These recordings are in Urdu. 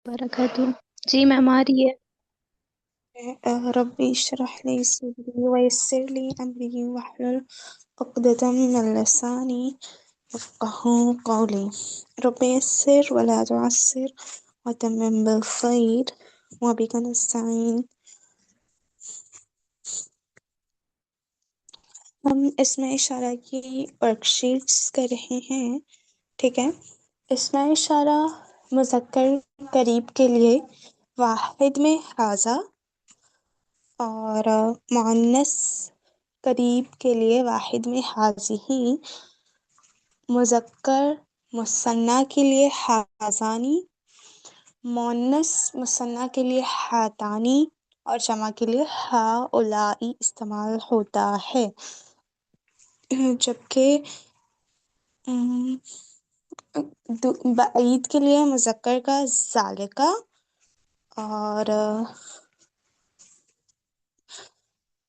وبرکاتہ. جی میم آ رہی ہے. ربی اشرح لی صدری ویسر لی امری واحلل عقدۃ من لسانی یفقہوا قولی. رب یسر ولا تعسر وتمم بالخیر وبک نستعین. ہم اسم اشارہ کی ورک شیٹس کر رہے ہیں. ٹھیک ہے. اسم اشارہ مذکر قریب کے لیے واحد میں حاذا اور مؤنث قریب کے لیے واحد میں حاذہ، مذکر مثنیٰ کے لیے حاذانی، مؤنث مثنیٰ کے لیے ہاتانی اور جمع کے لیے ہؤلائی استعمال ہوتا ہے. جبکہ بعید کے لیے مذکر کا ذالکا اور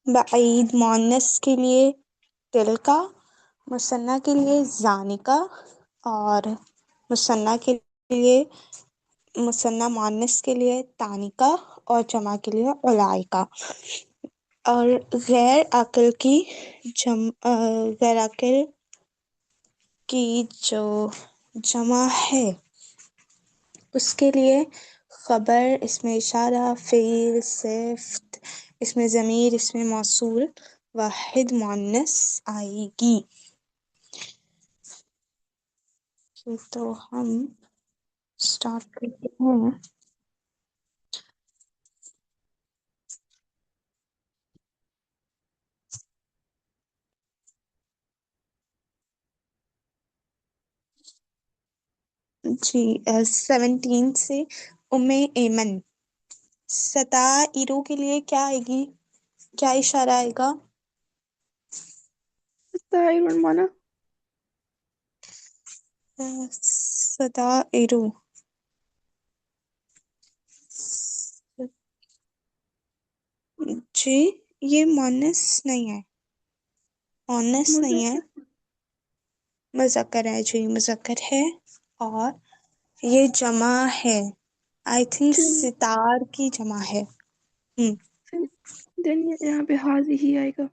بعید مؤنث کے لیے تلکا، مثنیٰ کے لیے ذانکا اور مثنیٰ کے لیے مثنیٰ مؤنث کے لیے تانکا اور جمع کے لیے اولئکا. اور غیر عاقل کی غیر عاقل کی جو جمع ہے اس کے لیے خبر، اسم اشارہ، فعل، صفت، اسم ضمیر، اسم موصول واحد مؤنث آئے گی. تو ہم اسٹارٹ کرتے ہیں. جی 17 سے ایمن. ستائرو کے لیے کیا آئے گی، کیا اشارہ آئے گا؟ طاہر مانا ستائرو جی یہ مؤنث نہیں ہے، مؤنث نہیں ہے، مذکر مذکر ہے. جی مذکر ہے اور یہ جمع ہے. آئی تھنک چلیے ستار کی جمع ہے. دین یہاں پہ حاضی ہی آئے گا.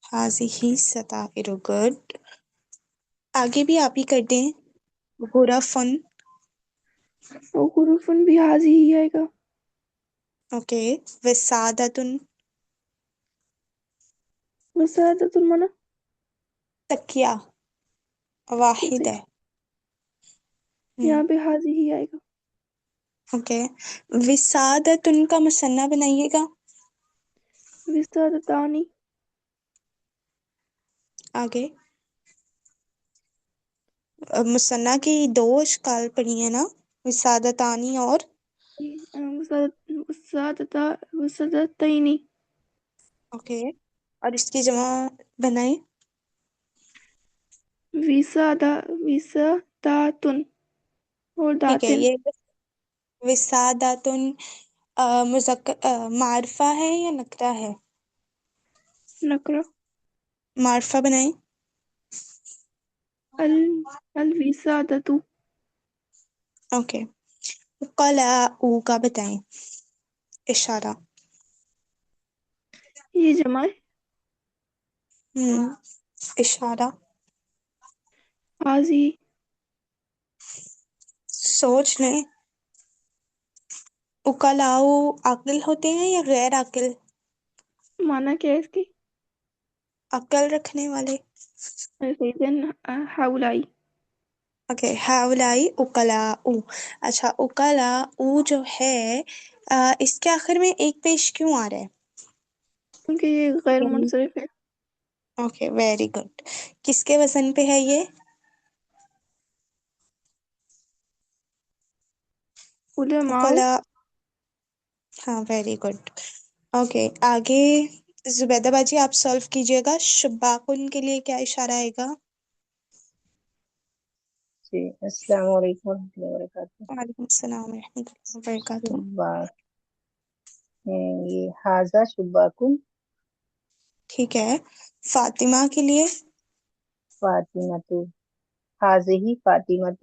ہذہ ستائر. گڈ. آگے بھی آپ ہی کر دیں. غرفن. اور حروفن بھی حاضی ہی آئے گا. اوکے. وسادتن. وسادت المنا تکیہ اوکے واحد صحیح، ہے. یہاں پہ حاضی ہی آئے گا. اوکے. وسادتن کا مثنیٰ بنائیے گا. وسادتانی آگے مثنیٰ کی دو اشکال پڑھی ہیں نا، وسادتانی اور وسادتینی اوکے. اور اس کی جمع بنائیں. وساداتن اور ٹھیک ہے. داتن یہ وسادتن معرفہ ہے یا نکرہ ہے؟ نکرہ. معرفہ بنائیں. الوسادۃ اوکے. قلعو کا بتائیں اشارہ. یہ جمع ہے. اشارہ حاضی سوچ لیں. اکلاؤ عاقل ہوتے ہیں یا غیر عاقل؟ مانا کیا ہے اس کی؟ عقل رکھنے والے. دین ہاؤلائی. اوکے. ہؤلائی اکلاؤ. اچھا اکلاؤ جو ہے اس کے آخر میں ایک پیش کیوں آ رہا ہے؟ کیونکہ یہ غیر منصرف ہے. Okay very good. کس کے وزن پہ ہے یہ؟ علماء اکلا. ہاں ویری گڈ. اوکے آگے زبیدہ باجی آپ سولو کیجئے گا. شباکن کے لیے کیا اشارہ آئے گا؟ جی السلام علیکم ورحمۃ اللہ وبرکاتہ. وعلیکم السلام ورحمۃ اللہ وبرکاتہ. شباک یہ حاضہ شباکن. ٹھیک ہے. فاطمہ کے لیے فاطمۃ. حاضہ فاطمۃ.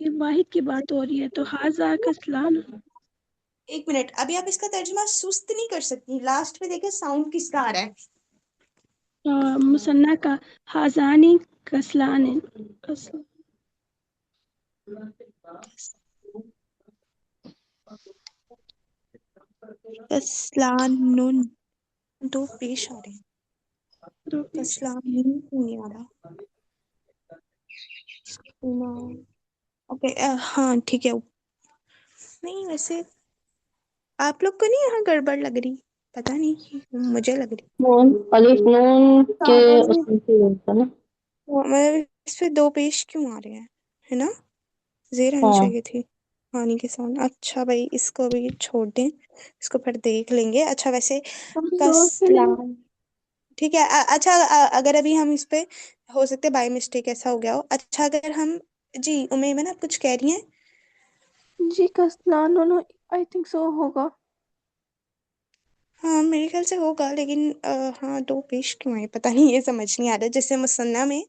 یہ واحد کی بات ہو رہی ہے تو حاضہ کسلان. ایک منٹ، ابھی آپ اس کا ترجمہ سست نہیں کر سکتی. لاسٹ میں دیکھیں ساؤنڈ کس کا آ رہا ہے. مصنع کا حاضانی کسلان. کسلان نون دو پیش آ رہے ہیں. کسلان نون کیوں نہیں آ رہا؟ اوکے ہاں ٹھیک ہے. نہیں ویسے آپ لوگ کو نہیں یہاں گڑبڑ لگ رہی؟ پتہ نہیں مجھے لگ رہی. نون الف نون کے اس مطلب میں ہوتا نا. اس پہ دو پیش کیوں آ رہے ہیں، ہے نا؟ زیر آنی ہاں چاہیے تھی پانی کے سامنے. اچھا بھائی اس کو بھی چھوڑ دیں، اس کو پھر دیکھ لیں گے. اچھا ویسے کسلان ٹھیک ہے. اچھا اگر ابھی ہم اس پہ ہو سکتے بائی مسٹیک ایسا ہو گیا ہو. اچھا اگر ہم جی امیمن آپ کچھ کہہ رہی ہیں؟ جی کسلان آئی تھنک سو ہوگا. ہاں میرے خیال سے ہوگا، لیکن ہاں دو پیش کیوں ہے پتہ نہیں، یہ سمجھ نہیں آ رہا. جیسے مثنیٰ میں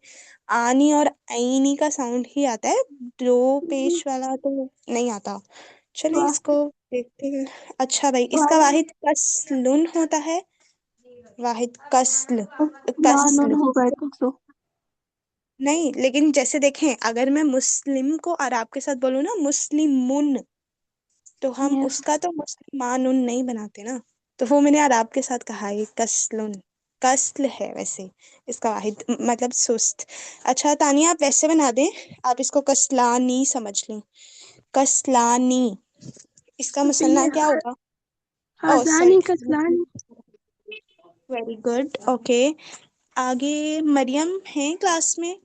آنی اور عینی کا ساؤنڈ ہی آتا ہے، دو پیش والا تو نہیں آتا. چلیں اس کو دیکھتے ہیں. اچھا بھائی اس کا واحد کسلن ہوتا ہے. واحد کسل کسل ہوگا آئی تھنک سو. نہیں، لیکن جیسے دیکھیں اگر میں مسلم کو عراب کے ساتھ بولوں نا مسلمن، تو ہم یس اس کا تو مسلمان نہیں بناتے نا. تو وہ میں نے عراب کے ساتھ کہا ہے کسلن. کسل ہے ویسے اس کا واحد مطلب سست. اچھا تانیہ آپ ویسے بنا دیں، آپ اس کو کسلانی سمجھ لیں. کسلانی اس کا تو مثنیٰ یہ کیا ہوگا؟ او سوری، حاضانی کسلان. Very good. اوکے آگے مریم ہیں کلاس میں؟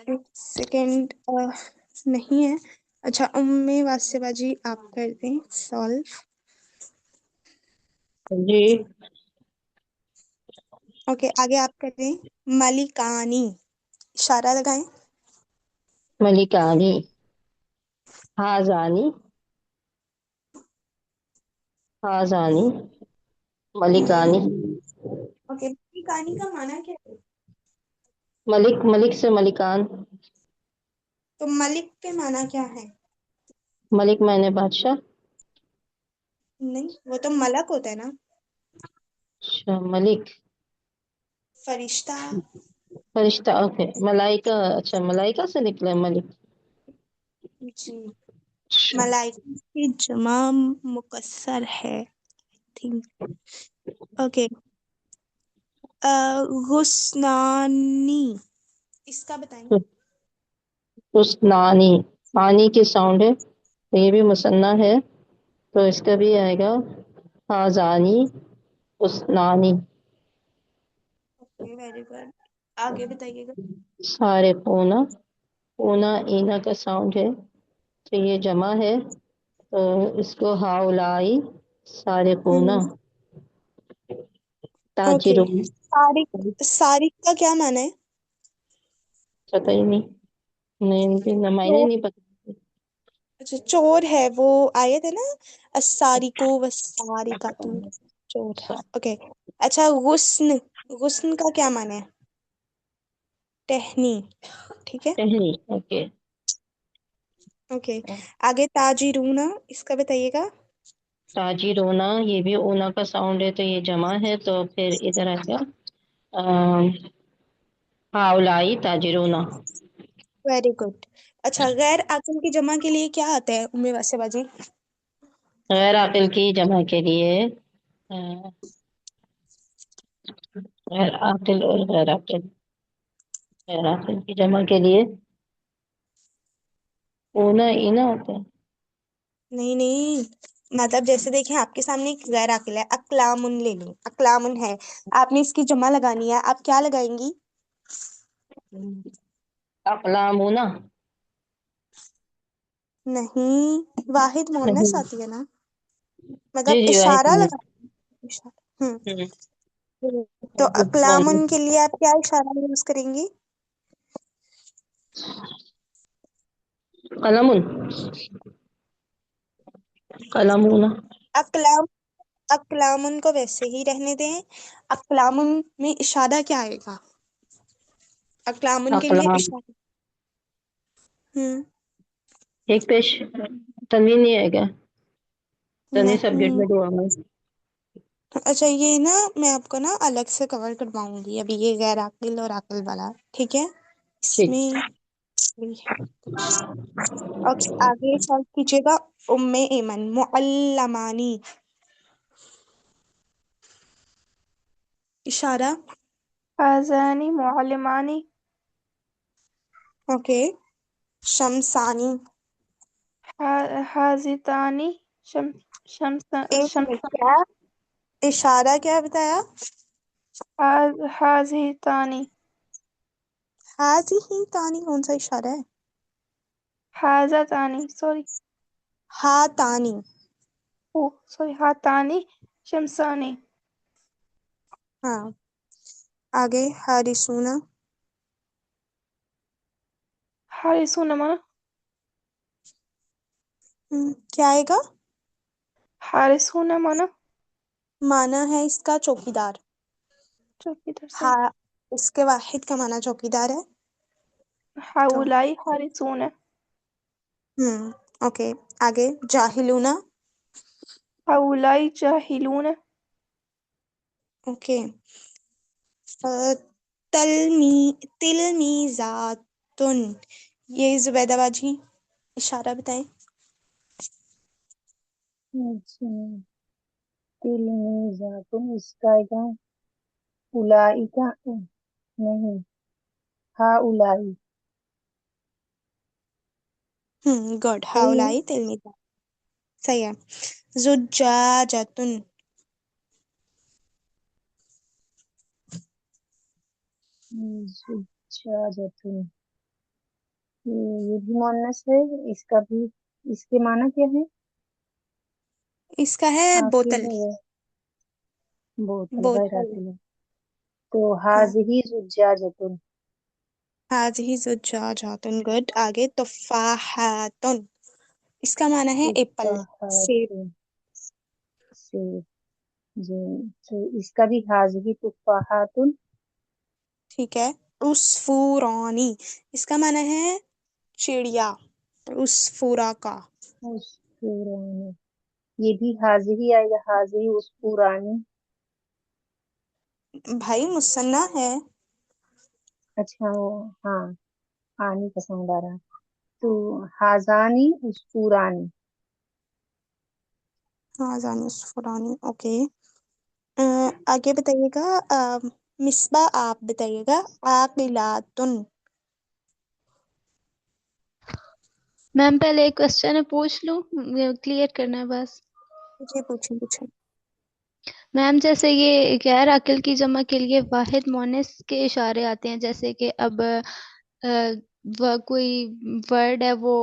ایک سیکنڈ نہیں ہے. اچھا واسبہ جی آپ کر دیں سالو. جی اوکے آگے آپ کر دیں ملکانی. اشارہ لگائیں. ملکانی حاضانی حاضانی ملکانی. اوکے ملکانی کا معنی کیا ہے؟ ملک ملک سے ملکان. تو ملک کے معنی کیا ہے؟ ملک میں نے بادشاہ. نہیں وہ تو ملک ہوتا ہے نا، اچھا ملک فرشتہ. فرشتہ. اوکے ملائکہ. اچھا ملائکہ سے نکلا ہے ملک. جی اچھا ملائکہ کی جمع مکسر ہے تھنک. اوکے غسنانی اس کا بتائیں. حسنانی آنی کی ساؤنڈ ہے تو یہ بھی مثنیٰ ہے تو اس کا بھی آئے گا حاضانی حسنانی. Okay very good. آگے بتائیے گا. سارے پونا پونا اینا کا ساؤنڈ ہے تو یہ جمع ہے تو اس کو ہاؤلائی سارے پونا اوکے تاجرون. سارق. سارق کا کیا معنی ہے؟ پتہ ہی نہیں، نہیں نمائنے چور. نہیں پتہ. اچھا چور ہے، وہ آئے تھے نا السارقو والسارقۃ چور. اوکے اچھا غصن. غصن کا کیا معنی ہے؟ ٹہنی. ٹھیک ہے ٹہنی. اوکے اوکے آگے تاجرون اس کا بتائیے گا. تاجرونا یہ بھی اونا کا ساؤنڈ ہے تو یہ جمع ہے تو پھر ادھر آ گیا ہاؤلائی تاجرونا. Very good. اچھا غیر عاقل کی جمع کے لیے کیا آتا ہے ام واسبہ جی؟ غیر عاقل کی جمع کے لیے غیر عاقل اور غیر عاقل. غیر عاقل کی جمع کے لیے اونا اینا ہوتا ہے. نہیں نہیں، مطلب جیسے دیکھیں آپ کے سامنے ایک غیر عاقل ہے، اقلامن لے لیں. اقلامن ہے، آپ نے اس کی جمع لگانی ہے، آپ کیا لگائیں گی؟ اقلامونا. نہیں واحد مونس نہیں آتی ہے نا، جی مطلب جی واحد اشارہ میں. لگا. تو اقلامن کے لیے آپ کیا اشارہ یوز کریں گی؟ قلم قلمونا. اقلام اقلامن کو ویسے ہی رہنے دیں. اقلامن میں اشارہ کیا آئے گا؟ اقلامن کے لیے اقلام اشارہ. ہوں ایک پیش تنوین نہیں آئے گا. تنوین سبجیکٹ نہیں. میں دعا میں. اچھا یہ نا میں آپ کو نا الگ سے کور کرواؤں گی ابھی، یہ غیر عاقل اور عاقل والا، ٹھیک ہے؟ اس ٹھیک. میں بھی ہے کچھ. اوکے آگے سوال کیجیے گا. ام ایمن معلمانی اشارہ. هذان معلمان. اوکے. شمسانی. هذتان شمس ایک منٹ، شمسان. کیا اشارہ کیا بتایا؟ هذتان. حاضی ہی تانی کون سا اشارہ ہے؟ هذتان سوری. ہا تانی. سوری هاتان شمسان. ہاں. آگے حارسونا. حارسون مانا. کیا آئے گا؟ حارسون مانا معنی ہے اس کا چوکیدار. چوکیدار صحیح. ہاں اس کے واحد کا معنی چوکیدار ہے. تو هؤلاء حارسون. اوکے. آگے جاہلونا. هؤلاء جاهلون. اوکے. تلمیذاتن، یہ زبیدہ باجی اشارہ بتائیں. اچھا تلمیذاتن اس کا آئے گا اولئک نہیں ہؤلاء. گڈ. صحیح ہے. ہاؤلائی تلمیذات صحیح ہے. زجاجتن. زجاجتن یہ بھی مؤنث ہے. اس کا بھی اس کے معنی کیا ہے؟ اس کا ہے عاقل بوتل. ہے بوتل غیر بوتل. عاقل ہے. تو ہاں حاضی زجاجتن. ہذہ زجاجاتن. گڈ. آگے تفاحاتن، اس کا معنی ہے ایپل، سیب. تفاحات سے جی تو اس کا بھی حاضی تفاحات. ٹھیک ہے. عصفورانی، اس کا معنی ہے چڑیا، عصفورا کا. عصفورانی یہ بھی حاضی آئے گا. حاضی عصفورانی. بھائی مثنیٰ ہے. اچھا وہ ہاں آنی پسند آ رہا. تو حاضانی عصفورانی. ہاں زانی عصفورانی. اوکے. آگے بتائیے گا. مصباح آپ بتائیے گا. عاقلاتن. میم پہلے ایک کوشچن پوچھ لوں، کلیئر کرنا ہے بس. جی پوچھیں پوچھیں. میم جیسے یہ غیر عاقل کی جمع کے لیے واحد مونس کے اشارے آتے ہیں، جیسے کہ اب کوئی ورڈ ہے وہ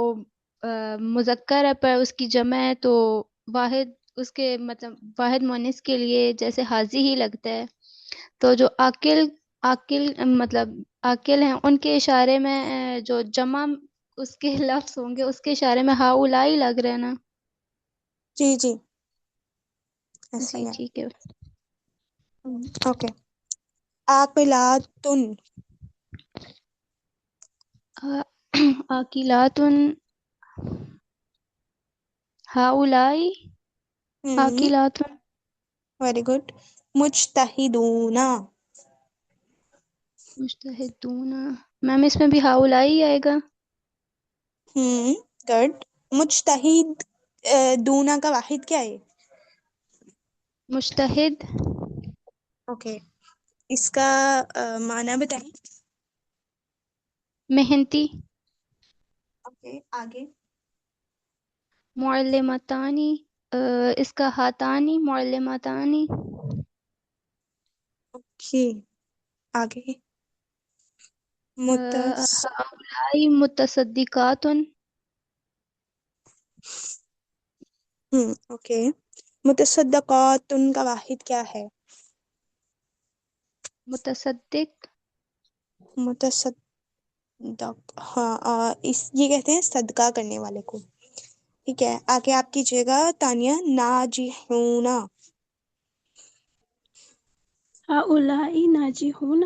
مذکر ہے پر اس کی جمع ہے تو واحد اس کے مطلب واحد مونس کے لیے جیسے حاضی ہی لگتا ہے. تو جو عاقل مطلب عاقل ہیں ان کے اشارے میں جو جمع اس کے لفظ ہوں گے اس کے اشارے میں ہاؤلائی لگ رہے ہیں نا. جی جی ایسا جی ہی ہے. ٹھیک ہے. اوکے. عاقلاتن. عاقلاتن ہاؤلائی عاقلاتن. Very good. مجتہدون. مجتہدون. میم اس میں بھی ہاؤلائی آئے گا. گڈ. مجتہد دونا کا واحد کیا ہے؟ مجتہد. اوکے. اس کا معنی بتائیں. محنتی. اوکے. آگے. معلمتانی. اس کا ہاتانی معلمتانی. اوکے. آگے. متص ہاؤلائی متصدقاتن. اوکے. متصدقاتن کا واحد کیا ہے؟ متصدق. متصدق. ہاں یہ کہتے ہیں صدقہ کرنے والے کو. ٹھیک ہے. آگے آپ کیجیے گا. تانیہ. ناجحون. هؤلاء ناجحون.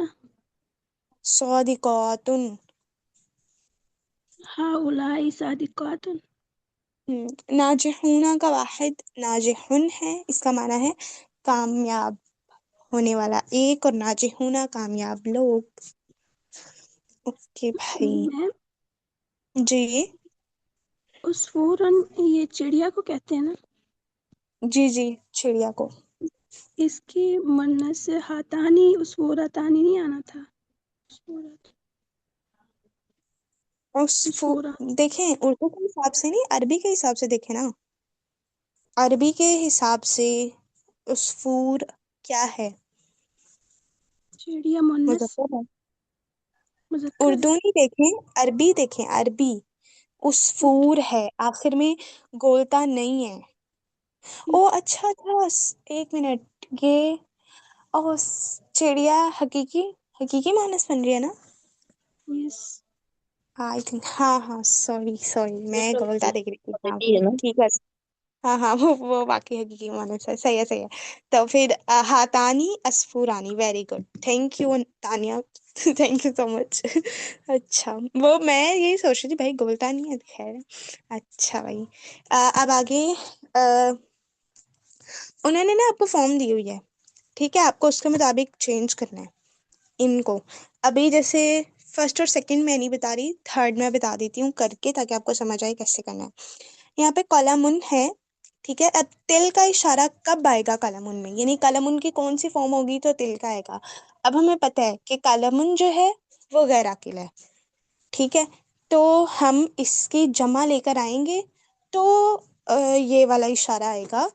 صادقات. هؤلاء صادقات. ناجحون کا واحد ناجحن ہے، اس کا معنی ہے کامیاب ہونے والا ایک، اور ناجحون کامیاب لوگ. اوکے بھائی. میم جی عصفوراً یہ چڑیا کو کہتے ہیں نا؟ جی جی، چڑیا کو. اس کی منت سے ہاتانی عصفورتانی نہیں آنا تھا؟ عصفورت عصفورہ. دیکھیں اردو کے حساب سے نہیں، عربی کے حساب سے دیکھیں نا. عربی کے حساب سے عصفور کیا ہے؟ چڑیا مونس مذکر ہے. مذکر ہے. اردو نہیں دیکھیں، عربی دیکھیں، عربی. عصفور ہے، آخر میں گولتا نہیں ہے. او اچھا اچھا، ایک منٹ، یہ چڑیا حقیقی حقیقی مانس بن رہی ہے نا؟ یس. آئی تھنک، ہاں ہاں، سوری سوری، یہ میں تو گولتا دیکھ رہی تھی وہاں حقیقی پہ. ہے نا؟ ٹھیک ہے. ہاں ہاں، وہ واقعی حقیقی مانس ہے. صحیح ہے صحیح ہے. تو پھر ہاتانی اسفورانی. Very good, thank you Tania. Thank you so much. اچھا، وہ میں یہی سوچ رہی تھی بھائی گولتا نہیں ہے. خیر. اچھا بھائی، اب آگے. انہوں نے نا آپ کو فارم دی ہوئی ہے، ٹھیک ہے، آپ کو اس کے مطابق چینج کرنا ہے ان کو. ابھی جیسے فرسٹ اور سیکنڈ میں نہیں بتا رہی، تھرڈ میں بتا دیتی ہوں کر کے، تاکہ آپ کو سمجھ آئے کیسے کرنا ہے. یہاں پہ کالمن ہے، ٹھیک ہے. اب تل کا اشارہ کب آئے گا کالمن میں، یعنی کالمن کی کون سی فارم ہوگی تو تل کا آئے گا. اب ہمیں پتہ ہے کہ کالمن جو ہے وہ غیر عاقل ہے، ٹھیک ہے. تو ہم اس کی جمع لے کر آئیں گے تو یہ والا اشارہ آئے گا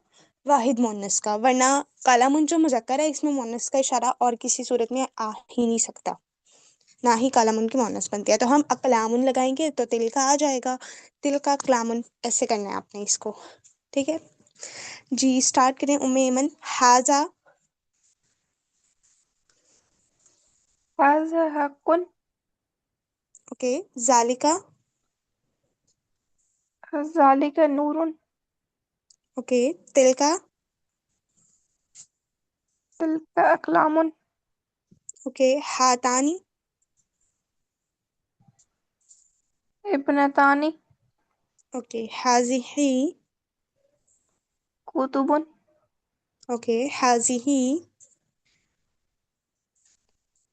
واحد مونس کا، ورنہ کالمن جو مذکر ہے اس میں مونس کا اشارہ اور کسی صورت میں آ ہی نہیں سکتا، نہ ہی کالمن کی مونس بنتی ہے. تو ہم اقلامن لگائیں گے تو تل کا آ جائے گا، تل کا اقلامن. ایسے کرنا ہے آپ نے اس کو، ٹھیک ہے جی. اسٹارٹ کریں ام ایمن. حاضہ. هذا حق. اوکے. ذالکا. ذلك نور. اوکے. تل کا. تلك أقلام. اوکے. ہاتانی. ابنتان. اوکے. حاضی. كتب. اوکے. حاضی.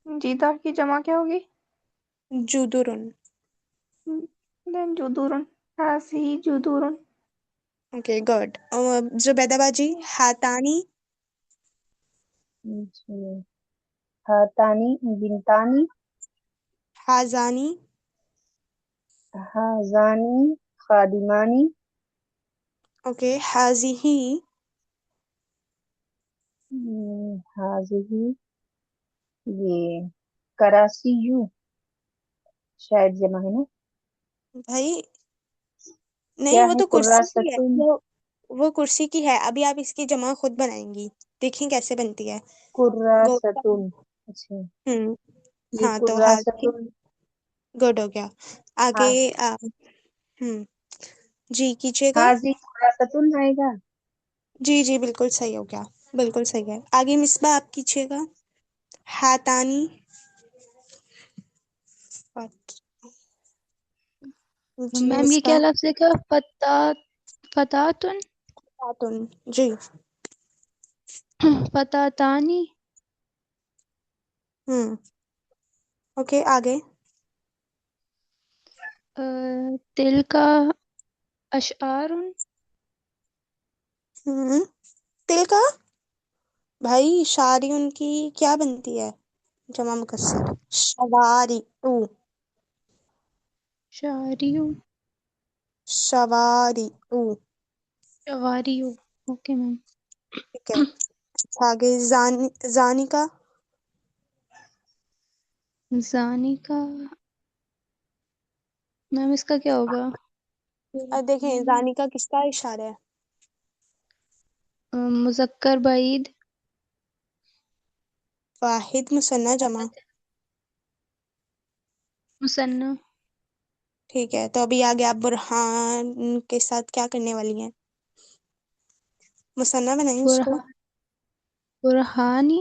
جیدہ کی جمع کیا ہوگی؟ جدرن. دین جدور. هذه جدور. Okay good. زبیدہ باجی. ہاتانی. جی، ہاتانی بنتانی. حازانی. ہازانی خادمانی. اوکے. حاضی. حاضی یہ کراسی یو شاید جمع ہے نا؟ بھائی نہیں، کیا وہ ہے تو کرسی کی ہے، کراستن؟ وہ کرسی کی ہے. ابھی آپ اس کی جمع خود بنائیں گی، دیکھیں کیسے بنتی ہے. گولتا. کراستن. اچھا، ہوں. یہ ہاں تو حاضی. کراستن. گڈ ہو گیا. آگے حاضی ہوں جی کیجیے گا. حاضی کراستن آئے گا. جی جی بالکل صحیح ہو گیا، بالکل صحیح ہے. آگے مصباح آپ کیجیے گا. ہاتانی. جی میم یہ کیا مصباح. لفظ ہے کا فتاتن خاتون. جی. فتاتانی. اوکے. آگے. تل کا اشعار. تل کا بھائی شاعری ان کی کیا بنتی ہے جمع مکسر؟ شواری. شاعریو. شواری. شواریو. Okay ma'am. ٹھیک ہے. اچھا آگے. زانی کا. زانی کا میم اس کا کیا ہوگا؟ دیکھیں زانی کا کس کا اشارہ ہے؟ مذکر بعید. واحد مثنیٰ جمع. مثنیٰ. ٹھیک ہے. تو ابھی آگے آپ برہان کے ساتھ کیا کرنے والی ہیں؟ مثنیٰ بنائیں اس کو. برہانی.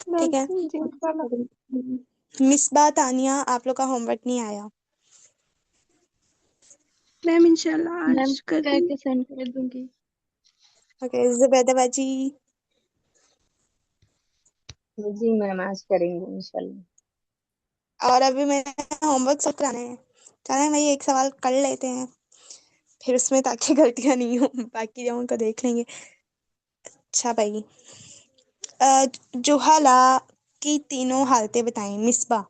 ٹھیک ہے. جی انشاءاللہ. مصباح، تانیہ، آپ لوگ کا ہوم ورک نہیں آیا. میم انشاءاللہ میم آج کر کر دیں. کے سینڈ کر دوں گی. اوکے. زبیدہ باجی. جی میم آج کریں گے انشاءاللہ. اور ابھی میں ہوم ورک سب کرانے ہیں. چلیں بھائی ایک سوال کر لیتے ہیں پھر اس میں تاکہ غلطیاں نہیں ہوں، باقی جاؤں کو دیکھ لیں گے. اچھا بھائی، جوہلا کی تینوں حالتیں بتائیں. مصباح.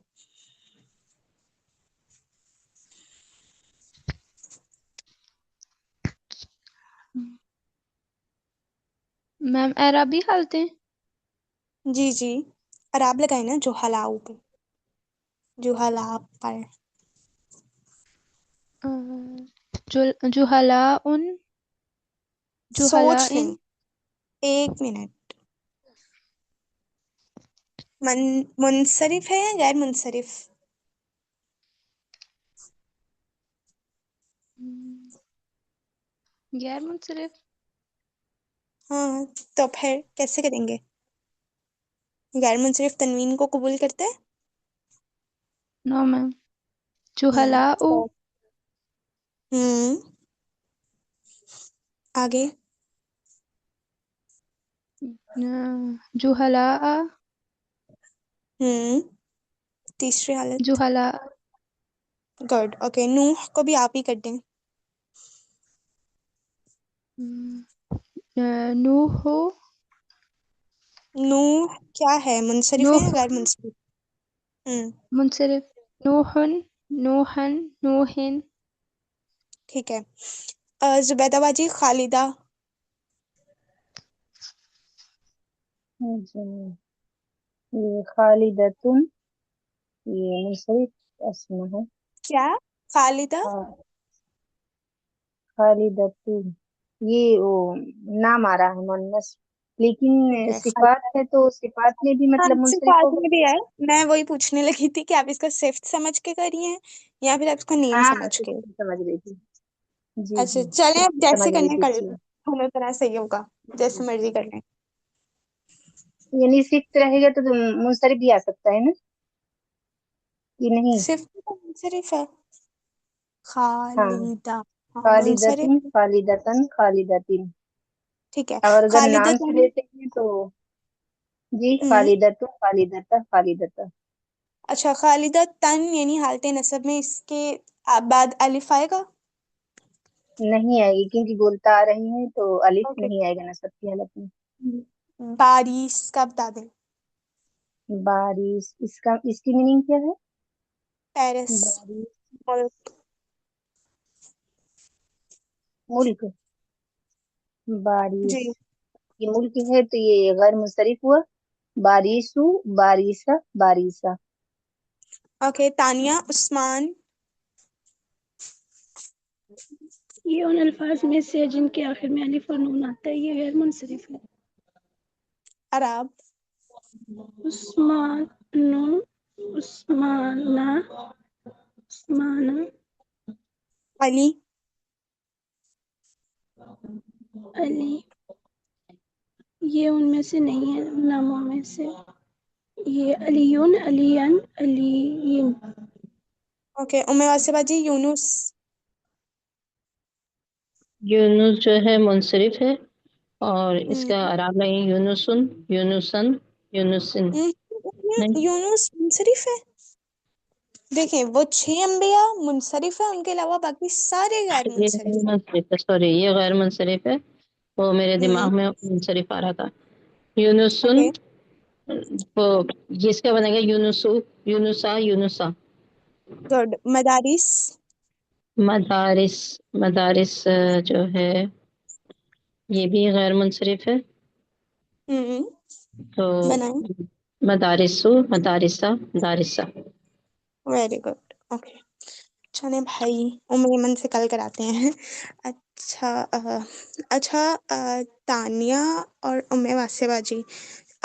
میم اعرابی حالتیں. جی جی، عراب لگائیں نا جوہلا پہ. جوہلا پر. جوہلاء سوچ جوہلاء لیں، 1 منٹ. منصرف ہے یا غیر منصرف؟ غیر منصرف. ہاں تو پھر کیسے کریں گے؟ غیر منصرف تنوین کو قبول کرتے ہیں؟ نو میم. جوہلاء ہوں آگے. جوہلاء ہوں تیسری حالت. جوہلاء. گڈ. اوکے، نوح کو بھی آپ ہی کر دیں. نوح نوح کیا ہے، منصرف ہے نوح یا غیر منصرف؟ منصرف. نوح نوحن نوحن. ٹھیک ہے. زبیدہ باجی. خالدہ. جی یہ خالدتن، یہ منصرف اسم ہے. کیا؟ خالدہ. خالدتن یہ وہ نام آ رہا ہے مؤنث، لیکن ٹھیک ہے. صفات ہے تو صفات میں بھی ہاں مطلب منصرف صفات ہوگا. میں بھی ہے. میں وہی پوچھنے لگی تھی کہ آپ اس کا صفت سمجھ کے کری ہیں یا پھر آپ اس کا نیم ہاں سمجھ کے. سمجھ رہی تھی. جی اچھا جی چلیں، اب جیسے سمجھ رہی کرنے تھی کر اس لیں، لیے. دونوں طرح صحیح ہوگا، جیسے مرضی کر لیں. یعنی صفت رہے گا تو منصرف بھی آ سکتا ہے نا کہ نہیں؟ صفت تو منصرف ہے. ہاں خالدہ. ہاں خالدتن منصرف. خالدتن خالدتن. ٹھیک ہے. اور اگر خالدہ نام سے لیتے ہیں تو جی ہوں خالدتن خالدتہ خالدتہ. اچھا، خالدہ تن یعنی حالت نصب میں اس کے بعد الف آئے گا؟ نہیں آئے گی کیونکہ بولتا آ رہی ہیں تو الف اوکے. نہیں آئے گا نصب کی حالت میں. بارش کا بتا دیں. بارش، اس کی میننگ کیا ہے؟ پیرس. بارش ملک. ملک. بارش جی. یہ ملک ہے تو یہ غیر منصرف ہوا. بارشو بارشہ بارشہ. اوکے. تانیہ. عثمان. یہ ان الفاظ میں سے ہے جن کے آخر میں الف اور نون آتا ہے، یہ غیر منصرف ہے. عراب. عثمان عثمانہ عثمانہ. علی. علی یہ ان میں سے نہیں ہے ناموں میں سے. یہ علیون علین علین. اوکے. ام واسطہ باجی. یونس. یونس جو ہے منصرف ہے، اور اس ہم، کا اعراب نہیں یونسن یونسن یونسن. نہیں یونس منصرف ہے. دیکھیں وہ 6 انبیاء منصرف ہیں، ان کے علاوہ باقی سارے غیر یہ غیر منصرف ہیں. منصرف ہے، سوری یہ غیر منصرف ہے، وہ میرے ہم، دماغ میں منصرف آ رہا تھا. یونسن اوکے. وہ جس کا بنے گا یونسو یونسا یونسا. گڈ. مدارس. مدارس مدارس جو ہے یہ بھی غیر منصرف ہے، ہم، تو بنائیں. مدارسو مدارسہ مدارسہ. Very good. اوکے. چلیں بھائی، ام ایمن سے کل کراتے ہیں. اچھا اچھا تانیہ اور ام واسطہ باجی،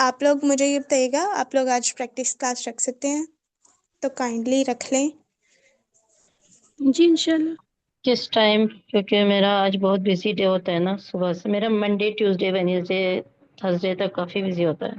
آپ لوگ مجھے یہ بتائیے گا، آپ لوگ آج پریکٹس کلاس رکھ سکتے ہیں تو کائنڈلی رکھ لیں. جی انشاءاللہ. کس ٹائم؟ کیونکہ میرا آج بہت بزی ڈے ہوتا ہے نا، صبح سے میرا منڈے ٹیوزڈے وینسڈے تھرسڈے تک کافی بزی ہوتا ہے.